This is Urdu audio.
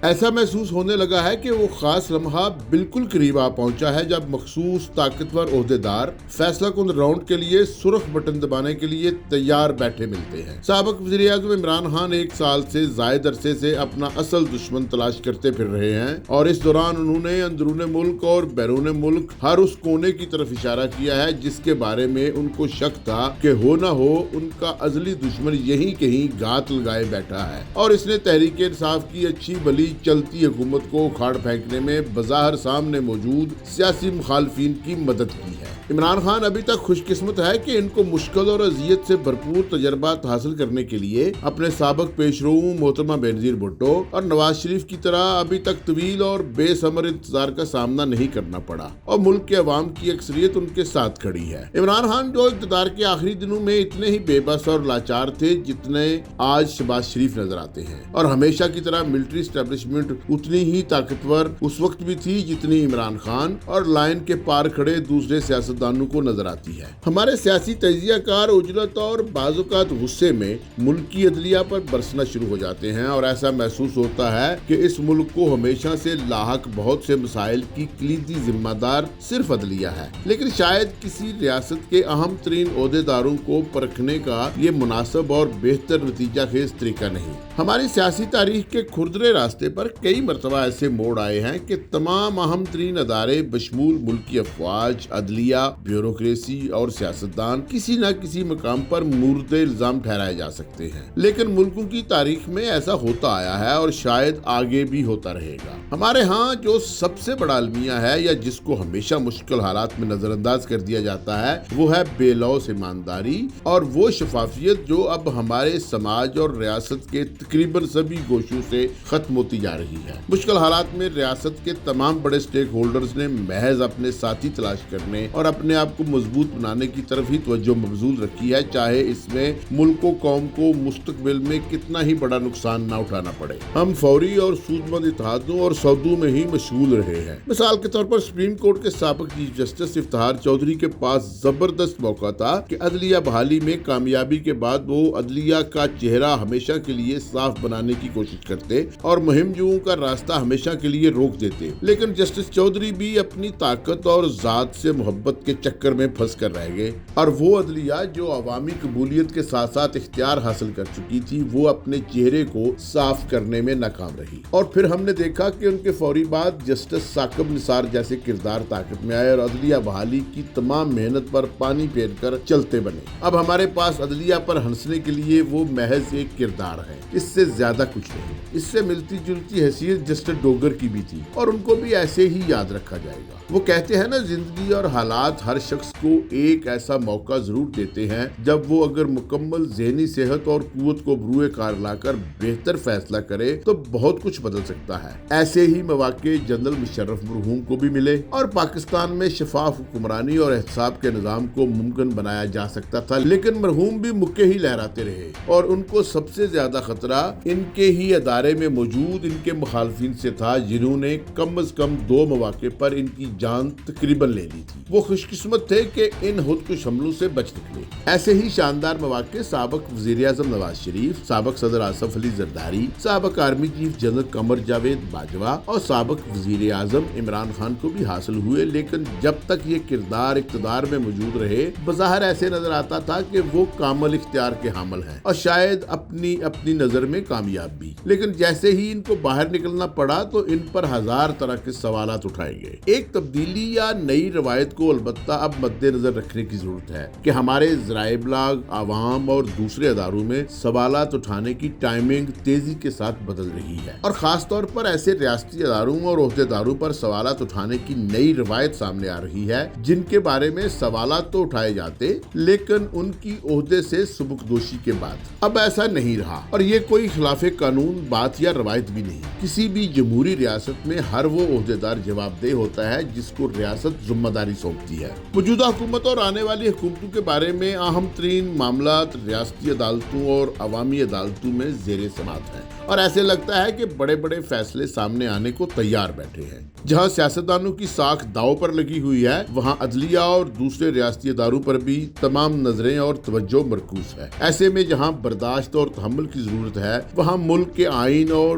ایسا محسوس ہونے لگا ہے کہ وہ خاص لمحہ بالکل قریب آ پہنچا ہے جب مخصوص طاقتور عہدیدار فیصلہ کن راؤنڈ کے لیے سرخ بٹن دبانے کے لیے تیار بیٹھے ملتے ہیں۔ سابق وزیر اعظم عمران خان 1 سال سے زائد عرصے سے اپنا اصل دشمن تلاش کرتے پھر رہے ہیں، اور اس دوران انہوں نے اندرون ملک اور بیرون ملک ہر اس کونے کی طرف اشارہ کیا ہے جس کے بارے میں ان کو شک تھا کہ ہو نہ ہو ان کا ازلی دشمن یہیں کہیں گھات لگائے بیٹھا ہے، اور اس نے تحریک انصاف کی اچھی بھلی چلتی حکومت کو اکھاڑ پھینکنے میں بظاہر سامنے موجود سیاسی مخالفین کی مدد کی ہے۔ عمران خان ابھی تک خوش قسمت ہے کہ ان کو مشکل اور اذیت سے بھرپور تجربات حاصل کرنے کے لیے اپنے سابق پیشرو محترمہ بینظیر بھٹو اور نواز شریف کی طرح ابھی تک طویل اور بے ثمر انتظار کا سامنا نہیں کرنا پڑا، اور ملک کے عوام کی اکثریت ان کے ساتھ کھڑی ہے۔ عمران خان جو اقتدار کے آخری دنوں میں اتنے ہی بے بس اور لاچار تھے جتنے آج شہباز شریف نظر آتے ہیں، اور ہمیشہ کی طرح ملٹری اسٹیبلشمنٹ اتنی ہی طاقتور اس وقت بھی تھی جتنی عمران خان اور لائن کے پار کھڑے دوسرے سیاستدانوں کو نظر آتی ہے۔ ہمارے سیاسی تجزیہ کار عجلت اور بعض اوقات غصے میں ملک کی عدلیہ پر برسنا شروع ہو جاتے ہیں، اور ایسا محسوس ہوتا ہے کہ اس ملک کو ہمیشہ سے لاحق بہت سے مسائل کی کلیدی ذمہ دار صرف عدلیہ ہے، لیکن شاید کسی ریاست کے اہم ترین عہدیداروں کو پرکھنے کا یہ مناسب اور بہتر نتیجہ خیز طریقہ نہیں۔ ہماری سیاسی تاریخ کے کھردرے راستے پر کئی مرتبہ ایسے موڑ آئے ہیں کہ تمام اہم ترین ادارے بشمول ملکی افواج، عدلیہ، بیوروکریسی اور سیاستدان کسی نہ کسی مقام پر مورد الزام ٹھہرائے جا سکتے ہیں، لیکن ملکوں کی تاریخ میں ایسا ہوتا آیا ہے اور شاید آگے بھی ہوتا رہے گا۔ ہمارے ہاں جو سب سے بڑا المیہ ہے یا جس کو ہمیشہ مشکل حالات میں نظر انداز کر دیا جاتا ہے وہ ہے بے لوث ایمانداری اور وہ شفافیت جو اب ہمارے سماج اور ریاست کے تقریباً سبھی گوشوں سے ختم ہوتی جا رہی ہے۔ مشکل حالات میں ریاست کے تمام بڑے سٹیک ہولڈرز نے محض اپنے ساتھی تلاش کرنے اور اپنے آپ کو مضبوط بنانے کی طرف ہی توجہ مبذول رکھی ہے، چاہے اس میں ملک و قوم کو مستقبل میں کتنا ہی بڑا نقصان نہ اٹھانا پڑے۔ ہم فوری اور سود مند اتحادوں اور سودوں میں ہی مشغول رہے ہیں۔ مثال کے طور پر سپریم کورٹ کے سابق چیف جسٹس افتخار چودھری کے پاس زبردست موقع تھا کہ عدلیہ بحالی میں کامیابی کے بعد وہ عدلیہ کا چہرہ ہمیشہ کے لیے صاف بنانے کی کوشش کرتے اور مہم جوؤں کا راستہ ہمیشہ کے لیے روک دیتے، لیکن جسٹس چودھری بھی اپنی طاقت اور ذات سے محبت کے چکر میں پھنس کر رہ گئے، اور وہ عدلیہ جو عوامی قبولیت کے ساتھ ساتھ اختیار حاصل کر چکی تھی وہ اپنے چہرے کو صاف کرنے میں ناکام رہی۔ اور پھر ہم نے دیکھا کہ ان کے فوری بعد جسٹس ثاقب نثار جیسے کردار طاقت میں آئے اور عدلیہ بحالی کی تمام محنت پر پانی پھیر کر چلتے بنے۔ اب ہمارے پاس عدلیہ پر ہنسنے کے لیے وہ محض ایک کردار ہے، اس سے زیادہ کچھ نہیں۔ اس سے ملتی جلتی حیثیت جسٹس ڈوگر کی بھی تھی، اور ان کو بھی ایسے ہی یاد رکھا جائے گا۔ وہ کہتے ہیں نا، زندگی اور حالات ہر شخص کو ایک ایسا موقع ضرور دیتے ہیں جب وہ اگر مکمل ذہنی صحت اور قوت کو بروئے کار لا کر بہتر فیصلہ کرے تو بہت کچھ بدل سکتا ہے۔ ایسے ہی مواقع جنرل مشرف مرحوم کو بھی ملے، اور پاکستان میں شفاف حکمرانی اور احتساب کے نظام کو ممکن بنایا جا سکتا تھا، لیکن مرحوم بھی مکے ہی لہراتے رہے، اور ان کو سب سے زیادہ خطرہ ان کے ہی ادارے میں موجود ان کے مخالفین سے تھا جنہوں نے کم از کم 2 مواقع پر ان کی جان تقریباً لے لی تھی۔ وہ خوش قسمت تھے کہ ان خودکش حملوں سے بچ نکلے۔ ایسے ہی شاندار مواقع سابق وزیر اعظم نواز شریف، سابق صدر آصف علی زرداری، سابق army chief general Qamar Javed Bajwa اور سابق وزیر اعظم عمران خان کو بھی حاصل ہوئے، لیکن جب تک یہ کردار اقتدار میں موجود رہے بظاہر ایسے نظر آتا تھا کہ وہ کامل اختیار کے حامل ہیں اور شاید اپنی نظر میں کامیاب بھی، لیکن جیسے ہی ان کو باہر نکلنا پڑا تو ان پر ہزار طرح کے سوالات اٹھائے گئے۔ ایک تبدیلی یا نئی روایت کو البتہ اب مد نظر رکھنے کی ضرورت ہے کہ ہمارے ذرائع ابلاغ، عوام اور دوسرے اداروں میں سوالات اٹھانے کی ٹائمنگ تیزی کے ساتھ بدل رہی ہے، اور خاص طور پر ایسے ریاستی اداروں اور عہدیداروں پر سوالات اٹھانے کی نئی روایت سامنے آ رہی ہے جن کے بارے میں سوالات تو اٹھائے جاتے لیکن ان کی عہدے سے سبکدوشی کے بعد۔ اب ایسا نہیں رہا، اور یہ کوئی خلاف قانون بات یا روایت بھی نہیں۔ کسی بھی جمہوری ریاست میں ہر وہ عہدیدار جواب دہ ہوتا ہے جس کو ریاست ذمہ داری سونپتی ہے۔ موجودہ حکومت اور آنے والی حکومتوں کے بارے میں اہم ترین معاملات ریاستی عدالتوں اور عوامی عدالتوں میں زیر سماعت ہیں، اور ایسے لگتا ہے کہ بڑے بڑے فیصلے سامنے آنے کو تیار بیٹھے ہیں۔ جہاں سیاستدانوں کی ساکھ داؤ پر لگی ہوئی ہے وہاں عدلیہ اور دوسرے ریاستی اداروں پر بھی تمام نظریں اور توجہ مرکوز ہے۔ ایسے میں جہاں برداشت اور تحمل کی ضرورت ہے وہاں ملک کے آئین اور